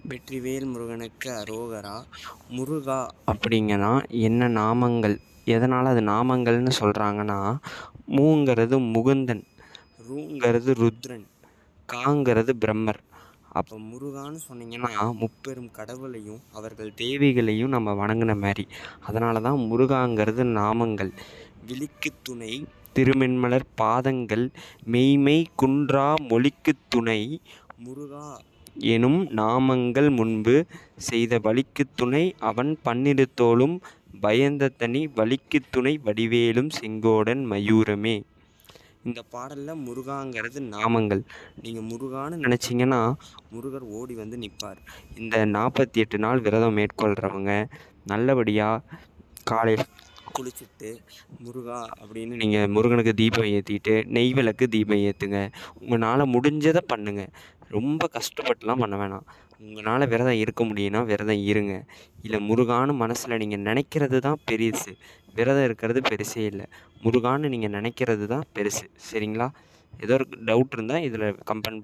வெற்றிவேல் முருகனுக்கு அரோகரா. முருகா அப்படிங்கன்னா என்ன நாமங்கள்? எதனால் அது நாமங்கள்னு சொல்கிறாங்கன்னா, மூங்கிறது முகுந்தன், ரூங்கிறது ருத்ரன், காங்கிறது பிரம்மர். அப்போ முருகான்னு சொன்னீங்கன்னா முப்பெரும் கடவுளையும் அவர்கள் தேவிகளையும் நம்ம வணங்கின மாதிரி. அதனால தான் முருகாங்கிறது நாமங்கள். விழிக்கு துணை திருமென்மலர் பாதங்கள், மெய்மை குன்றா மொழிக்கு துணை முருகா எனும் நாமங்கள் முன்பு செய்த வழிக்கு துணை அவன் பன்னிரு தோளும் பயந்த தனி வழிக்கு துணை வடிவேலும் செங்கோடன் மயூரமே. இந்த பாடலில் முருகாங்கிறது நாமங்கள். நீங்கள் முருகான்னு நினச்சிங்கன்னா முருகர் ஓடி வந்து நிற்பார். இந்த 48 நாள் விரதம் மேற்கொள்கிறவங்க நல்லபடியாக காலையில் குளிச்சுட்டு முருகா அப்படின்னு நீங்கள் முருகனுக்கு தீபம் ஏற்றிட்டு நெய் விளக்கு தீபம் ஏற்றுங்க. உங்களால் முடிஞ்சதை பண்ணுங்கள். ரொம்ப கஷ்டப்பட்டுலாம் பண்ண வேணாம். உங்களால் விரதம் இருக்க முடியும்னா விரதம் இருங்க. இல்லை முருகான்னு மனசில் நீங்கள் நினைக்கிறது தான் பெருசு. விரதம் இருக்கிறது பெருசே இல்லை. முருகான்னு நீங்கள் நினைக்கிறது தான் பெருசு. சரிங்களா? ஏதோ ஒரு டவுட் இருந்தால் இதில் கமெண்ட்